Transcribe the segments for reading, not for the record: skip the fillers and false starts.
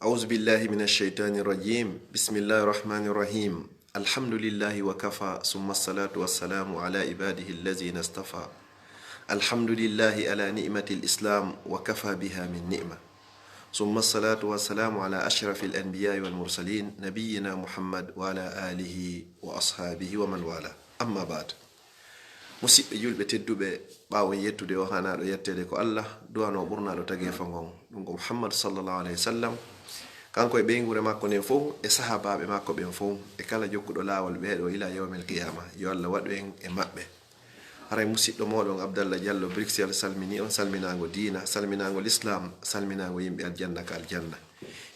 أعوذ بالله من الشيطان الرجيم بسم الله الرحمن الرحيم الحمد لله وكفى ثم الصلاة والسلام على عباده الذين اصطفى الحمد لله على نعمة الإسلام وكفى بها من نعمة ثم الصلاة والسلام على أشرف الأنبياء والمرسلين نبينا محمد وعلى آله وأصحابه ومن والاه أما بعد musidɓe julɓe tedduɓe ɓawo yettude o hanaɗo yettede ko Allah duwano ɓurnaɗo tagi e fangon ɗum ko Muhammad sallallahu alaihi wasallam kanko e ɓeygure makko nen fof e sahabaɓe makko ɓen fof e kala jokkuɗo laawol ɓeeɗo ila yawmel qiyama yo Allah waɗu en e maɓɓe. haray musidɗo moɗon Abdallah Diallo Bruxelles salmini on salminago diina salminago l'islam salminago yimɓe aljanna ka aljanna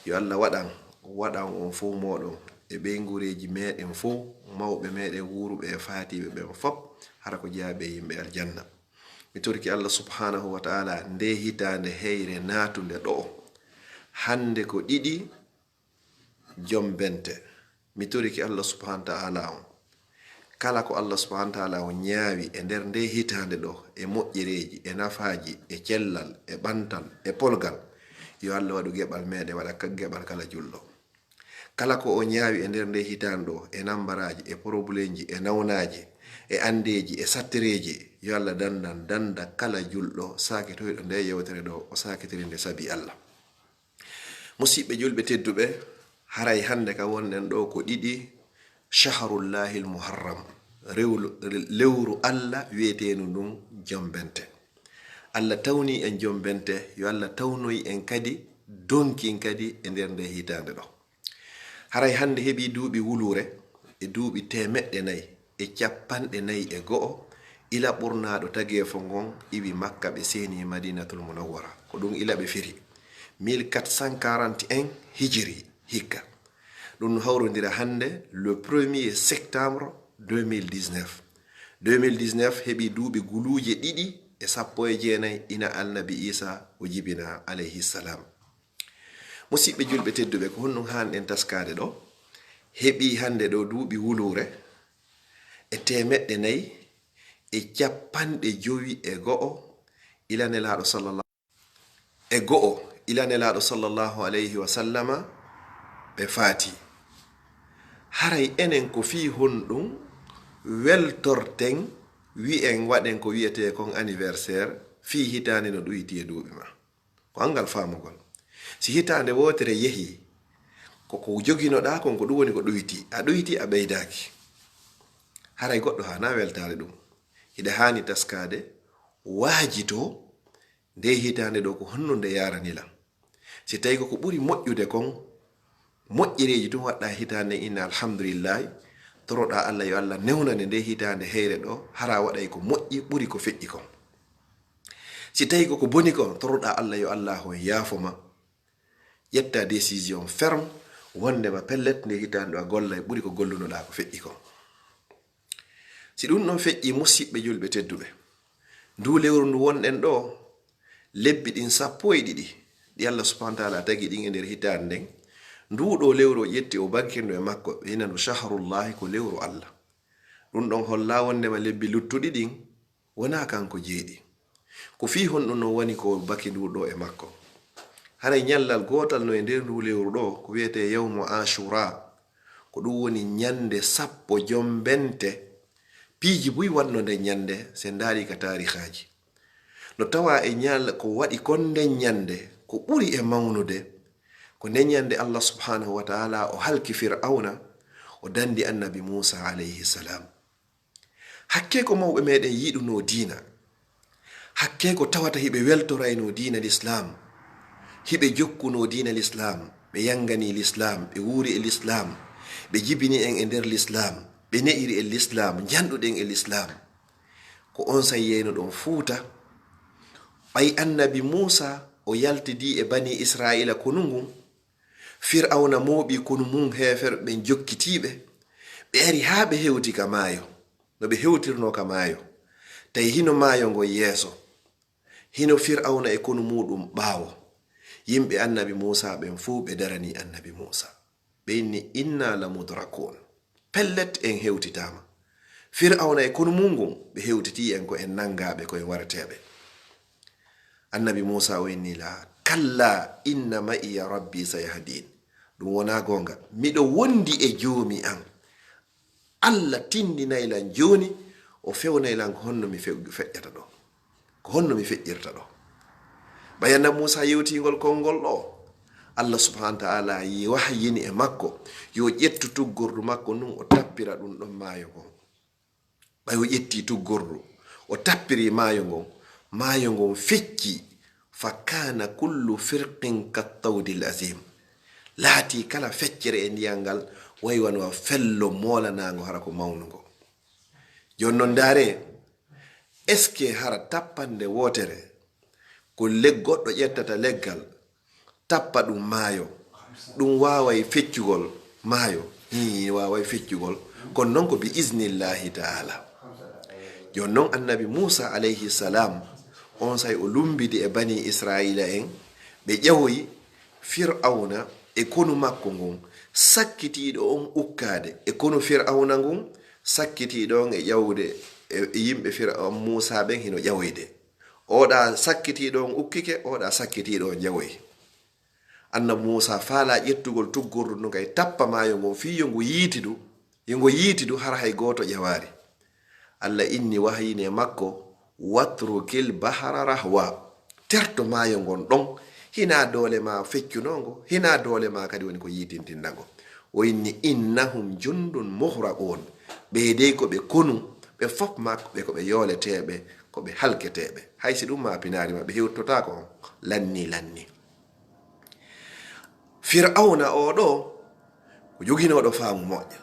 yo Allah waɗan on fof moɗon e ɓeygureji meɗen fof mawɓe meɗen wuruɓe e fatiɓe ɓen fop hara ko jaabe yimɓe aljanna. mi torki Allah subhanahu wa ta'ala nde hitande heyre natunde ɗo hande ko ɗiɗi Jon Bente. mi torki Allah subhanahu wa ta'ala on kala ko Allah subhanahu wa ta'ala on ñaawi e nder nde hitande ɗo e moƴƴereji e nafaji e cellal e ɓantal e polgal yo Allah waɗu geɓal meɗe waɗa geɓal kala julɗo. kala ko o ñaawi e nder nde hitande ɗo e nambaraji e problémeji e nawnaji e andeji e sattereji yo Allah danda kala julɗo sakitoyɗo nde yewtere ɗo o sakitiri nde sabi Allah. musidɓe julɓe tedduɓe haray hande ka wonɗen ɗo ko ɗiɗi shahrullahil muharram lewru Allah wiyetenu ɗum Jon Bente. Allah tawni en Jon Bente yo Allah tawnoyi en kadi donkin kadi e nder nde hitande ɗo. haray hande heɓi duuɓi wulure e duuɓi temeɗɗe nayi e capanɗe nayi e go'o ila ɓurnaɗo tageefo ngon iwi makka ɓe seni madinatul munawwara ko ɗum ila ɓe firi 1441 hijri hikka. ɗum no hawrodira hande le 1er septembre 2019 heɓi duuɓi guluje ɗiɗi e 19 ina alnabi Isa o jibina alayhi salam. musidɓe julɓe tedduɓe ko honɗum hanɗen taskade ɗo heɓi hande ɗo duuɓi wulure e temeɗɗe nayi e capanɗe jowi e go'o ilanelaɗo sallallahu alayhi wa sallama ɓe faati. haray enen ko fi honɗum weltorten wi'en waɗen ko wiyete kon anniversaire fi hitande no ɗoyti e duuɓi ma ko angal famugol. si hitande wotere yehi koko joginoɗa kon ko ɗum woni ko ɗoyti a ɓeydaki haray goɗɗo hana weltare ɗum hiɗa hani taskade waajito nde hitande ɗo ko honno nde yaranila. si tawi ko ɓuri moƴƴude kon moƴƴereji tun waɗɗa hitande inna alhamdulillahi toroɗa Allah yo Allah newnane nde hitande heyre ɗo hara waɗay ko moƴƴi ɓuri ko feƴƴi kon. si tawi koko boni kon toroɗa Allah yo Allah hon yaafoma ƴetta décision ferme wondema pellet nde hitande ɗo a gollay ɓuri ko gollunoɗa ko feƴƴi kon. si ɗum ɗon feƴƴi musidɓe julɓe tedduɓe ndu lewru ndu wonɗen ɗo lebbi ɗin 12 ɗi Allah subhanahu wa ta'ala tagi ɗin e nder hitande nden nduɗo lewru o ƴetti o bankirno e makko ina ndu shahrullahi ko lewru Allah. ɗum ɗon holla wondema lebbi luttuɗi ɗin wona kanko jeeɗi ko fi honɗum no woni ko baki nduɗo e makko. haray ñallal gotal no e nder ndu lewru ɗo ko wiyete yawmu ashura ko ɗum woni ñande 10 Jon Bente. piiji buy wanno nden ñande se ndaari ka tarihaji no tawa e ñal ko waɗi kon nden ñande ko ɓuri e mawnude ko nden ñande Allah subhanahu wa ta'ala o halki fir'auna o dandi annabi Musa alayhi salam. hakke ko mawɓe meɗen yiɗuno diina hakke ko tawata hiɓe weltorayno diina l'islam hiɓe jokkuno diina l'islam ɓe yangani l'islam ɓe wuuri e l'islam ɓe jibini en e nder l'islam ɓe ne'iri e l'islam janɗuɗen e l'islam ko on say yeyno ɗon fuuta ɓay annabi Musa o yaltidi e bani Israila konu ngun fir'auna mooɓi konu mum heferɓe ɓen jokkitiɓe ɓe ari ha ɓe hewti ka maayo no ɓe hewtirno ka maayo tawi hino maayo ngo yeeso hino fir'auna e konu muɗum ɓaawo yimɓe annabi Musa ɓen fuu ɓe darani annabi Musa ɓe inni inna la mudrakun pellet en hewtitama fir'auna e konu mum ɓe hewtiti en ko en nangaɓe ko en warteɓe. annabi Musa o inni la kalla inna ma'iya rabbi sayahdin. Ɗum wona gonga, miɗo wondi e joomi an. Allah tindinaylan joni o fewnaylan ko honno mi feƴƴata ɗo, ko honno mi feƴƴirta ɗo. Bayana Musa yewtigol konngol ɗo, Allah subhanahu wa ta'ala yi wahyini e makko yo ƴettu tuggordu makko nun o tappira ɗum ɗon maayo ngon. Ɓay o ƴetti tuggordu o tappiri maayo ngon fecci, fa kana kullu firqin kattawdil azim. Laati kala feccere e ndiyam ngal way wano fello molanago hara ko mawnugo. Jonnon ndaare, est ce que hara tappande wotere ko goɗɗo ƴettata leggal tappa ɗum maayo, ɗum waway feccugol maayo? Waway feccugol. Kono noon ko bi iznillahi ta'ala. Jonnon annabi Musa alayhi salam on say o lumbidi e bani Israila en ɓe ƴewoyi Fir'auna e konu makko ngon sakkitiɗo on ukkade, e kono Fir'auna ngon sakkitiɗo on e ƴawde e yimɓe Fir'aun Musa ɓen hino ƴawoyde. Oɗa sakkitiɗo on ukkike, oɗa sakkitiɗo on ƴawoyi. Annabi Musa faala ƴettugol tuggordu no kay tappa maayo ngon fi yo ngo yiitidu har hay goto ƴawari. Allah inni wahyine makko watrukil bahara rahwa, terto maayo ngon ɗon, hina doole ma feccunogo, hina doole ma kadi woni ko yitintindago. O inni innahum jundun muhraqun, ɓe dey ko ɓe konu, ɓe fof makko ɓe ko ɓe yoleteɓe, ko ɓe halketeɓe. Haysi ɗum ma pinari ma ɓe hewtota ko lanni. Fir'auna oɗo ko joginoɗo faamu moƴƴa.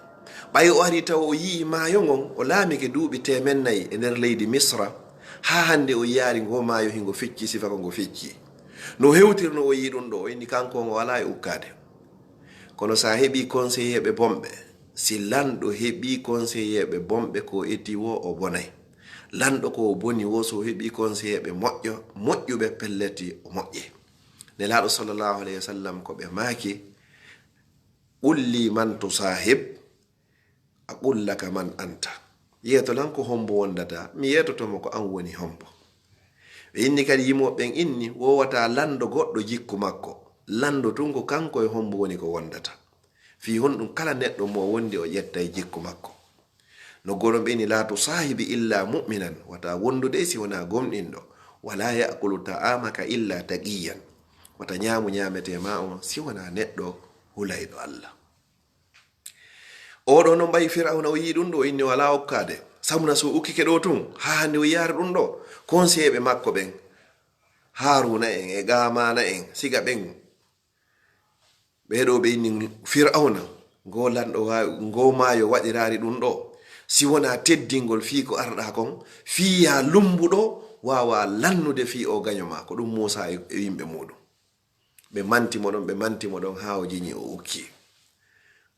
ɓay o ari taw o yii maayo ngon o laamike duuɓi 400 e nder leydi Misra, ha hande o yaari ngo maayo hingo fecci sifa ko ngo fecci. No hewtirno o yii ɗum ɗo, o inni kanko ngo wala e ukkade. Kono sa heɓi conseilleɓe bomɓe, si lanɗo heɓi conseilleɓe bomɓe ko etti wo o bonay. Lanɗo ko o boni wo so heɓi conseilleɓe moƴƴuɓe pelleti o moƴƴe. Nelaɗo sallallahu alayhi wa sallam ko ɓe maaki, qulli man tusahib aqul laka man anta. Yeeto lan ko hombo wondata, mi yeetotomo ko an woni hombo. Ɓe inni kadi yimoɓen inni wowata lando goɗɗo jikku makko, lando tun ko kanko e hombo woni ko wondata. Fi hon ɗum kala neɗɗo mo wondi o ƴetta e jikku makko. No gonon ɓeni la tusahibi illa mu'minan, wata wondude si wona gomɗinɗo. Wala ya'kulu ta'amaka illa taqiyan, wata ñamete ma on si wona neɗɗo hulayɗo Allah. Oɗo no mbayi Fir'auna o yi ɗum ɗo, inni wala okkade. Samna so ukkike ɗo tun ha hande o yaari ɗum ɗo, conseillɓe makko ɓen, Haruna en e Gamana en, siga ɓen ɓeɗo ɓe inni Fir'auna ngo lanɗo ngo maayo waɗirari ɗum ɗo, si wona teddingol fi ko arɗa kon, fiya lumbuɗo wawa lannude fi o gaño ma, ko ɗum Musa e yimɓe muɗum. Ɓe mantimo ɗon ha o jiñi o ukki.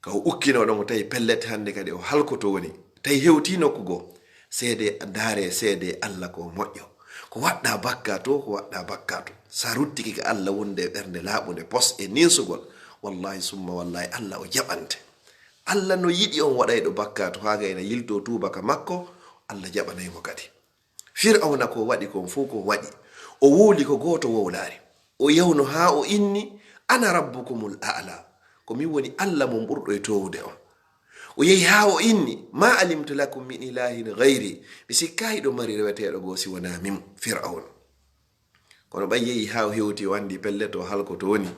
Ka o ukkino ɗon o tawi pellete hande kadi o halkoto woni, tawi hewti nokkugo seede daare seede Allah ko moƴƴo. Ko waɗɗa bakka to, ko waɗɗa bakka to. Sa ruttiki ka Allah wonde e ɓernde laaɓunde pos e ninsugol, wallahi summa wallahi Allah o jaɓante. Allah no yiɗi on waɗayɗo bakka to haga ena yilto tubaka makko, Allah jaɓanaymo kadi. Fir'auna ko waɗi kon fuu ko waɗi, o wuuli ko goto wowlaari. O yawno ha o inni ana rabbukumul a'la, ko min woni Allah mo ɓurɗo e towude on. O yehi ha o inni ma alimtu lakum min ilahin gayri, mi sikkayi ɗo mari reweteɗo go si wona min Fir'aun. Kono ɓay yehi ha o hewti o andi pelle to halko to woni,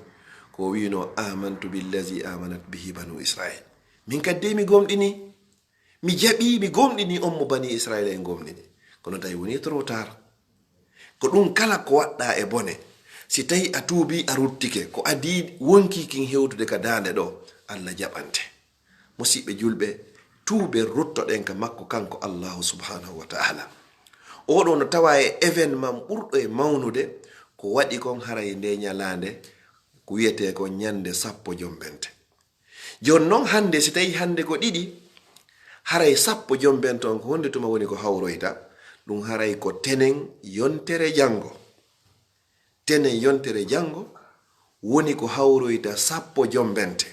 ko wino amantu billazi amanat bihi banu Israil. Min kadde mi gomɗini, mi jaɓi mi gomɗini on mo bani Israil en gomɗini. Kono tawi woni trop tard. Ko ɗum kala ko waɗɗa e bone, si tawi a tuubi a ruttike, ko adi wonki kin hewtude ka dande ɗo, Allah jaɓante. Musidɓe julɓe, tuube ruttoɗen ka makko kanko Allahu subhanahu wa ta'ala. Oɗo no tawa e événement ɓurɗo e mawnude ko waɗi kon haray nde ñalande ko wiyete ko ñande 10 Jon Bente. Jon non hande si tawi hande ko ɗiɗi, haray 10 Jon Bente on ko honde tuma woni ko hawroyta, ɗum haray ko tenen yontere jango. Tenen yontere jango woni ko hawroyta 10 Jon Bente.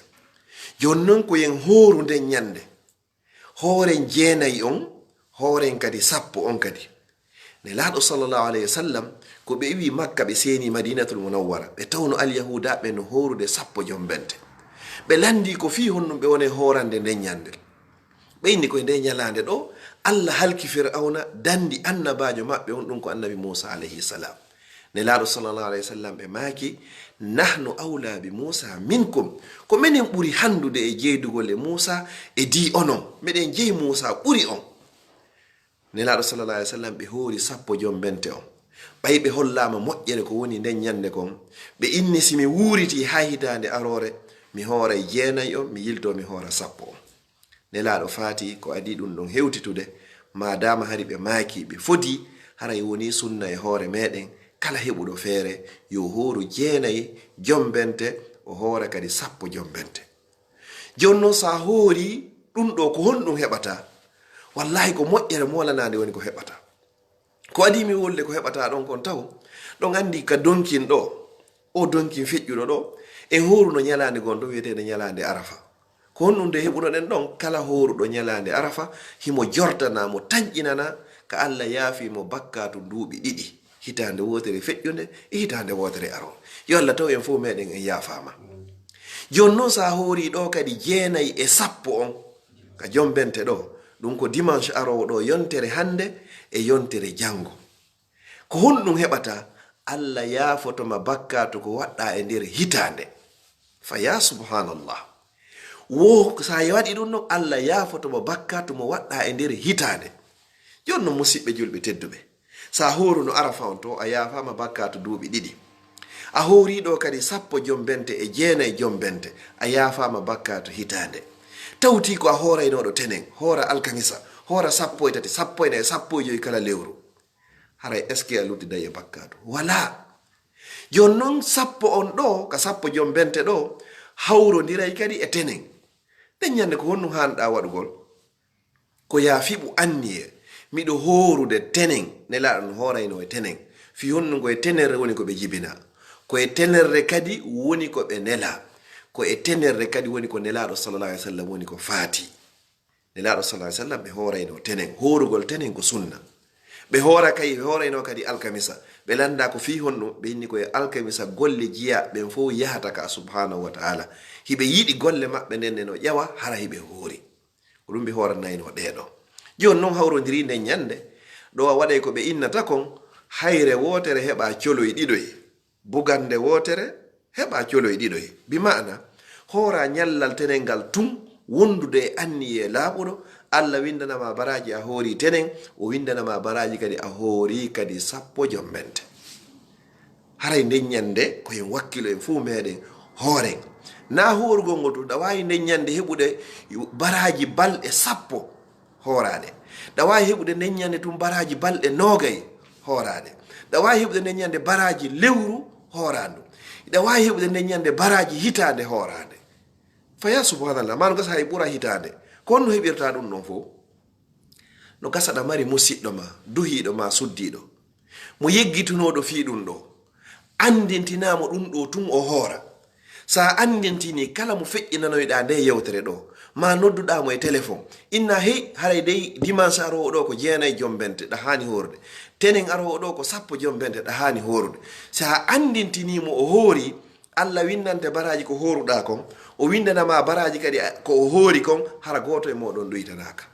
Jon non ko yen horu nden ñande, horen jeenayi on, horen kadi 10 on kadi. nelaɗo sallllahu alayhi wa sallam ko ɓe wi makka ɓe seeni madinatul munawwara ɓe tawno alyahudaɓe no horude 10 jombente ɓe landi ko fi honɗum ɓe woni horande nden ñandel ɓe inni koye nde ñalande ɗo allah halki fir'auna dandi annabajo maɓɓe on ɗum ko annabi moussa alayhi salam nelaɗo sallllahu alayhi wa sallam ɓe maaki nahnu awla bi moussa minkum ko minen ɓuri handude e jeydugol e moussa e di onon meɗen jeyi moussa ɓuri on nelaɗo sallllahu alayhi wa sallam ɓe hoori 10 jombente on ɓay ɓe hollama moƴƴere ko woni nden ñande kon ɓe inni simi wuuriti ha hitande arore mi hoora 9 on mi yilto mi hoora 10 on nelaɗo faati ko adi ɗum ɗon hewtitude madama hari ɓe maaki ɓe foti haray woni sunna e hoore meɗen kala heɓuɗo feere yo hooru 9 jombente o hoora kadi 10 jombente jonnon sa hoori ɗum ɗo ko honɗum heɓata wallahi ko moƴƴere molanade woni ko heɓata ko adi mi wolde ko heɓata ɗon kon taw ɗon andi ka donkin ɗo o donkin feƴƴuɗo ɗo en horuno ñalande gonɗo wiyetede ñalande arafa ko honɗum de heɓunoɗen ɗon kala horuɗo ñalande arafa himo jortana mo tañƴinana ka allah yaafimo bakkatu duuɓi 2 hitande wotere feƴƴude e hitande wotere aro yo allah taw en fof meɗen en yaafama joni noon sa hoori ɗo kadi 9 e 10 on ka jombente ɗo ɗum ko dimanche arowo ɗo yontere hande e yontere jango ko honɗum heɓata allah yaafotoma bakkatu ko waɗɗa e nder hitande fa ya subhanallah wo sa waɗi ɗum ɗon allah yaafotoma bakkatu mo waɗɗa e nder hitande joni no musidɓe julɓe tedduɓe sa horuno arafa on to a yaafama bakkatu duuɓi 2 a horiɗo kadi 10 jombente e 9 jombente a yaafama bakkatu hitande tawti ko a horaynoɗo tenen hoora alkamisa hoora 13 14 15 kala lewru haray est ce que a luddiday e bakkatu wala jon noon 10 on ɗo ka 10 jombente ɗo hawrodiray kadi e tenen ɗen ñande ko honno hanɗa waɗugol ko yaafiɓu anniye miɗo horude tenen nelaɗo no horayno e tenen fi honno koye tenerre woni ko ɓe jibina koye tenerre kadi woni ko ɓe nela ko e tenerre kadi woni ko nelaɗo sallallahu alaihi wasallam woni ko faati nelaɗo sallallahu alaihi wasallam ɓe horayno tenen horugol tenen ko sunna ɓe hora kay ɓe horayno kadi alkamisa ɓe landa ko fi honɗum ɓe inni koye alkamisa golle jiya ɓen fof yahata ka subhanahu wa ta'ala hiɓe yiɗi golle maɓɓe nden no ƴewa hara hiɓe hoori ko ɗum ɓe horanayno ɗeɗo joni noon hawrodiri nden ñande ɗo a waɗay ko ɓe innata kon hayre wotere heɓa coloye 2 bugande wotere heɓa coloye 2 bi mana hoora ñallal tenen ngal tun wondude e anniye laaɓuɗo allah windanama baraji a hoori tenen o windanama baraji kadi a hoori kadi 10 jombente haray nden ñande koyen wakkilo en fuu meɗen hooren na horugol ngol to ɗa wawi nden ñande heɓude baraji balɗe 10 hoorade ɗa wawi heɓude nden ñande tum baraji balɗe 20 hoorade ɗa wawi heɓude nden ñande baraji lewru hoorandu ɗa wawi heɓude nden ñande baraji hitande hoorade faya subhanallah mano gasa hay ɓuura hitande ko honno heɓirta ɗum ɗon fof no gasa ɗa mari musidɗo ma duhiɗo ma suddiɗo mo yeggitunoɗo fi ɗum ɗo andintinamo ɗum ɗo tun o hoora sa andintini kala mo feƴƴinanoyɗa nde yewtere ɗo ma nodduɗamo e téléphone inna hey haray dey dimanche arowo ɗo ko 9 jombente ɗa hani horde tenen arowo ɗo ko 10 jombente ɗa hani horude sa andintinimo o hoori allah windante baraji ko horuɗa kon o windanama baraji kadi ko o hoori kon hara goto e moɗon ɗoytanaka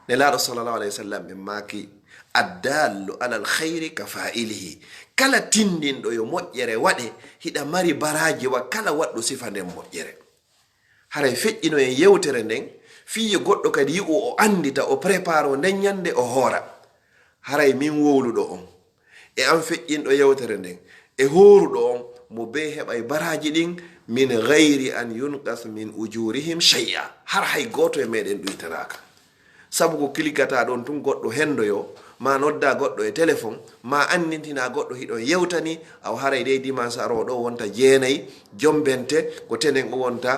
nelaɗo sallallahu alayhi wa sallam ɓe maki addallu alal khayri ka fa'ilihi kala tindinɗo yo moƴƴere waɗe hiɗa mari baraji wa kala waɗɗo sifa nden moƴƴere haray feƴƴino en yewtere nden fiye goɗɗo kadi yi'u o andita o prépare o nden ñande o hoora haray min wowluɗo on e an feƴƴinɗo yewtere nden e horuɗo on mo be heɓay baraji ɗin min gayri an yunqas min ujurihim shay'a har hay goto e meɗen ɗuytanaka sabu ko kiligata ɗon tun goɗɗo hendoyo ma nodda goɗɗo e téléphone ma andintina goɗɗo hiɗon yewtani aw haray dey dimanche aro ɗo wonta 9 jombente ko tenen o wonta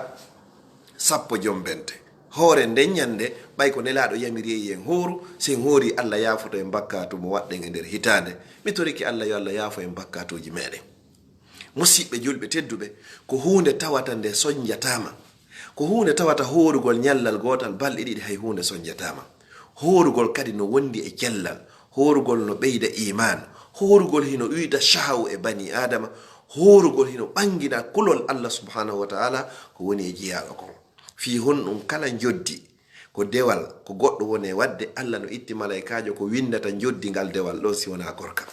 10 jombente hoore nden ñande ɓay ko nelaɗo yamiri en hooru sen hoori allah yaafoto en bakkatu mo waɗɗen e nder hitande mi toriki allah yo allah yaafo en bakkatuji meɗen musidɓe julɓe tedduɓe ko hunde tawata nde soñjatama ko hunde tawata horugol ñallal gotal balɗe 2 hay hunde soñjatama horugol kadi no wondi e jellal horugol no ɓeyda iman, horugol hino uyda shahaw e bani adama, horugol hino ɓangina kulol Allah subhanahu wa ta'ala ko woni e jiyaɗo kon. Fi honɗum kala joddi ko dewal ko goɗɗo woni e wadde, Allah no itti malaikajo ko windata joddi ngal dewal ɗon si wona korka.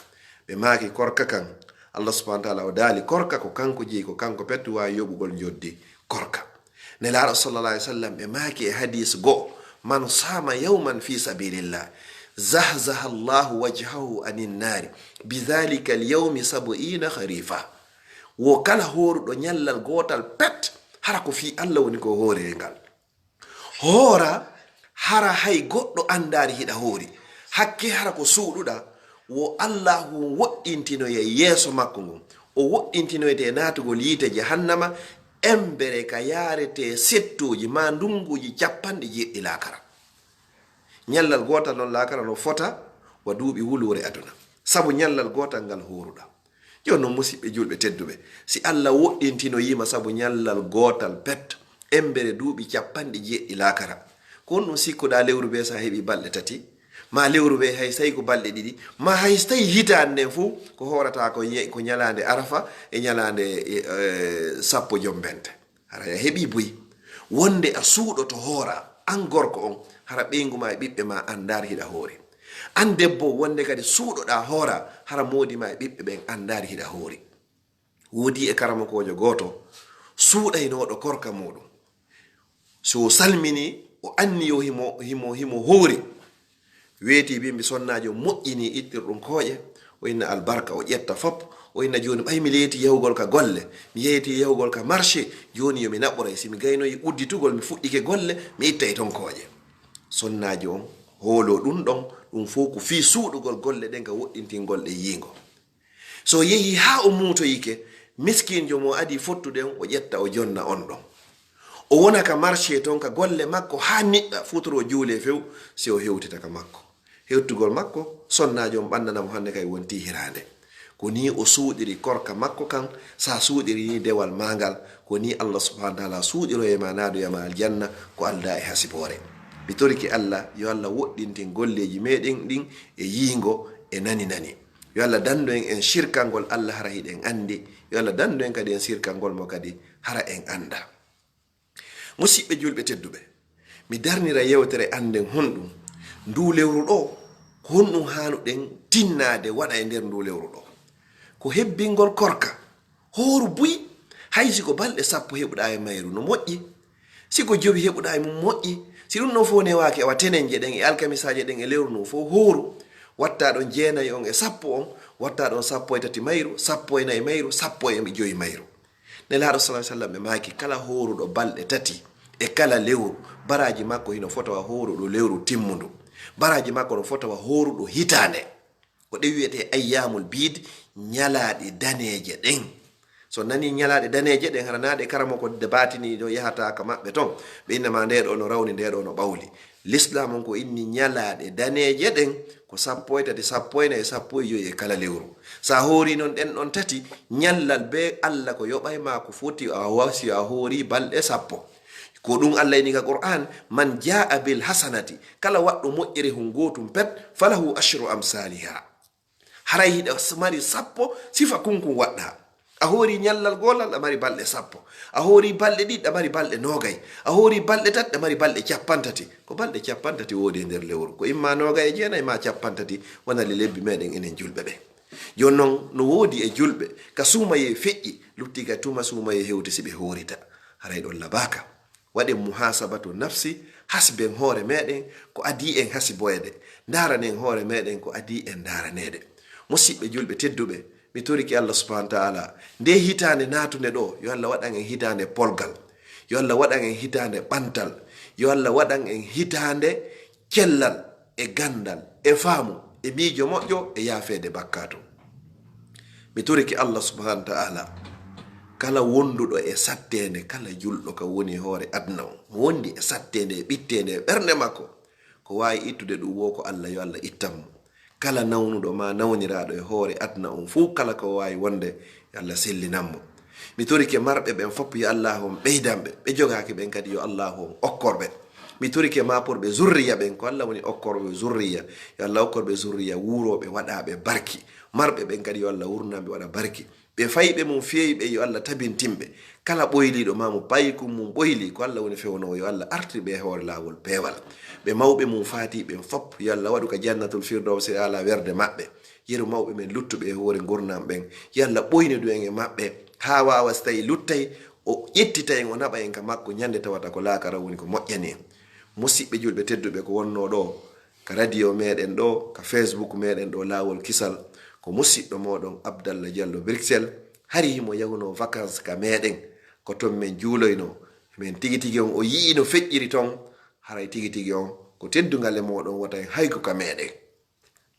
ɓe maaki korka kan Allah subhanahu wa ta'ala o daali korka ko kanko jeeyi, ko kanko pettu wawi yoɓugol joddi korka. Nelaɗo sallallahu alaihi wasallam ɓe maaki e hadis go: man sama yawman fi sabilillah zahzaha Allahu wajhahu anin nari bidhalika alyawmi 70 kharifa. Wo kala horuɗo nyallal gotal pet hara ko fi Allah woni ko hoore ngal hoora, hara hay goɗɗo andari hiɗa hoori, hakke hara ko suuɗuɗa wo Allahu woɗɗintinoye yeeso makko ngon, o woɗɗintinoyete natugol yiite jahannama embere ka yarete settuji ma ndunguji 90 lakara. Nyallal gotal non lakara no fota wa duuɓi wulure aduna, sabu nyallal gotal ngal horuɗa. Joni non musidɓe julɓe tedduɓe, si Allah woɗɗintino yima sabu nyallal gotal pet embere duuɓi 90 lakara, ko on ɗum sikkuɗa lewru be sa heɓi balɗe 3, ma lewru be hay tawi ko balɗe 2, ma hay tawi hitande nden fuu ko horata ko ñalande arafa e ñalande 10 Jon Bente. Hara ya heɓi buyi wonde a suuɗoto hoora an gorko on, hara ɓeygu ma e ɓiɓɓe ma andari hiɗa hoori. An debbo wonde kadi suuɗoɗa hoora, hara modi ma e ɓiɓɓe ɓen andari hiɗa hoori. Woodi e karamakojo goto suuɗaynoɗo korka muɗum, so salmini o anni yo himo hoori, weeti bimbi sonnajo moƴƴini ittirɗum kooƴe, o inna albarka, o ƴetta fop, o inna joni ɓay mi leeti yahugol ka golle, mi yeeti yahugol ka marché, joni yomi naɓoray, simi gaynoyi udditugol mi fuɗɗike golle mi ittay ton kooƴe. Sonnajo on hoolo ɗum ɗon, ɗum fof ko fi suuɗugol golle ɗen ka woɗɗintingol ɗe yiingo. So yehi ha o muutoyike, miskinjo mo adi fottuɗen o ƴetta o jonna on ɗon, o wona ka marché ton ka golle makko ha niɗɗa futoro juule few, si o hewtita ka makko. Hewtugol makko sonnajo on ɓannanamo hande kay wonti hirande. Ko ni o suuɗiri korka makko kan, sa suuɗiri ni dewal mangal, ko ni Allah subhanahu wa ta'ala suuɗiro e ma nadoyama aljanna ko alda e hasibore. Mi toriki Allah yo Allah woɗɗintin golleji meɗen ɗin e yiingo e nani. Yo Allah dando en shirkangol Allah hara hiɗen andi, yo Allah dando en kadi en shirkangol mo kadi hara en anda. Musidɓe julɓe tedduɓe, mi darnira yewtere anden honɗum ndu lewru ɗo, honɗum hanuɗen tinnade waɗa e nder ndu lewru ɗo, ko hebbingol korka horu buyi. Hay siko balɗe 10 heɓuɗa e mayru no moƴƴi, siko 9 heɓuɗa e mum moƴƴi. Si ɗum non fof newaki awa tenenje ɗen e alkamisaje ɗen e lewru no fof horu, watta ɗon 9 on e 10 on, watta ɗon 13 mayru, 14 mayru, 15 mayru. Nelaɗo sallallahu alaihi wasallam ɓe maki kala horuɗo balɗe 3 e kala lewru, baraji makko hino fotawa horuɗo lewru timmundu, baraji makko no fotawa horuɗo hitande, ko ɗe wiyete ayyamul bid, ñalaɗe daneje ɗen. So nani ñalaɗe daneje ɗen hara naɗe karamo ko debatini ɗo yahata ka maɓɓe ton, ɓe innama ndeɗo no rawni, ndeɗo no ɓawli. L'islam on ko inni ñalaɗe daneje ɗen ko 13, 14, 15 e kala lewru. Sa hoori non ɗen ɗon 3 ñallal be Allah ko yoɓay ma ko foti a wasi a hoori balɗe 10. Ko ɗum Allah ini ka Qur'an, man jaa bil hasanati, kala waɗɗo moƴƴere hun gotum pet falahu ashru amsaliha. Haray hiɗa mari 10 sifa kunkun waɗɗa. A hoori ñallal golal ɗa mari balɗe 10, a hoori balɗe 2 ɗa mari balɗe 20, a hoori balɗe 3 ɗa mari balɗe 50. Ko balɗe 50 woodi e nder lewru, ko imma 29 ma 50 wonali lebbi meɗen enen julɓe ɓe. Joni noon no woodi e julɓe ka suumaye feƴƴi, lutti ka tuma suumaye hewti si ɓe hoorita. Haray ɗon labaka waɗen muhasabatu nafsi, hasben hoore meɗen ko adi en hasiboyede, ndaranen hoore meɗen ko adi en ndaranede. Musidɓe julɓe tedduɓe, mi toriki Allah subhanahu wa ta'ala nde hitande natunde ɗo, yo Allah waɗan en hitande polgal, yo Allah waɗan en hitande ɓantal, yo Allah waɗan en hitande cellal e gandal e faamu e miijo moƴƴo e yaafede bakkato. Mi toriki Allah subhanahu wa ta'ala kala wonduɗo e sattende, kala julɗo ka woni hoore adna o, mo wondi e sattende e ɓittende e ɓernde makko, ko wawi ittude ɗum wo ko Allah, yo Allah ittanmo. Kala nawnuɗo ma nawniraɗo e hoore adna on fuu, kala ko wawi wonde, yo Allah sellinanmo. Mi torike marɓe ɓen fopp, yo Allah on ɓeydanɓe, ɓe jogaki ɓen kadi yo Allah on okkorɓe. mi torike ma porɓe zurriya ɓen ko Allah woni okkorɓe zurriya yo Allah okkorɓe zurriya wuroɓe waɗaɓe barki marɓe ɓen kadi yo Allah wurnaɓe waɗa barki ɓe fayɓe mum feewiɓe yo Allah tabintimɓe kala ɓoyliɗo ma mo payikum mum ɓoyli ko Allah woni fewnowo yo Allah artirɓe e hoore laawol peewal ɓe mawɓe mum faatiɓen fop yo Allah waɗu ka jannatul firdawsi ala werde maɓɓe yeru mawɓe men luttuɓe e hoore gurnam ɓen yo Allah ɓoynidu en e maɓɓe ha wawa so tawi luttay o ƴettita en o naɓa en ka makko ñande tawata ko laakara woni ko moƴƴani en musidɓe julɓe tedduɓe ko wonno ɗo ka radio meɗen ɗo ka Facebook meɗen ɗo laawol kisal ko musidɗo moɗon Abdallah Diallo Bruxelles hari himo yawno vacances ka meɗen ko ton men juuloyno men tigi tigi on o yii no feƴƴiri ton haray tigi tigi on ko teddugal e moɗon wata en hayko ka meɗen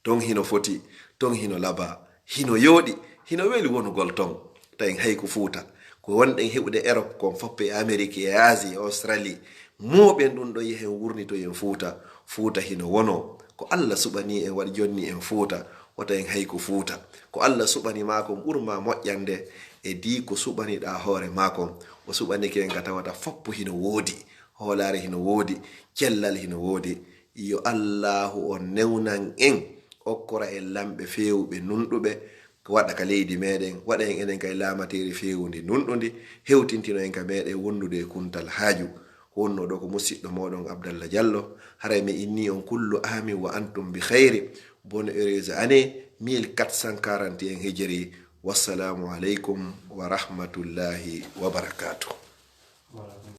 ton hino foti ton hino laba hino yooɗi hino weli wonugol ton tawen hayko fuuta ko wonɗen heɓude Europe kon foppe e Amérique e Asie e Australie moɓen ɗum ɗo yehen wurnito en fuuta hino wono ko Allah suɓani en waɗi jonni en fuuta wata en hayko fuuta ko Allah suɓani makon ɓurma moƴƴande e di ko suɓaniɗa hoore makon o suɓanike en ka tawata foppo hino woodi hoolare hino woodi cellal hino woodi yo Allahu o newnan en okkora en lamɓe fewɓe nunɗuɓe waɗa ka leydi meɗen waɗa en enen kay laamateri fewndi nunɗundi hewtintino en ka meɗen wondude kuntal haaju wonno ɗo ko musidɗo moɗon Abdallah Diallo haray mi inni on kullu amin wa antum bi khayri bonne heureuse année 1441 hijri wassalamu aleykum wa rahmatullahi wa barakatuh.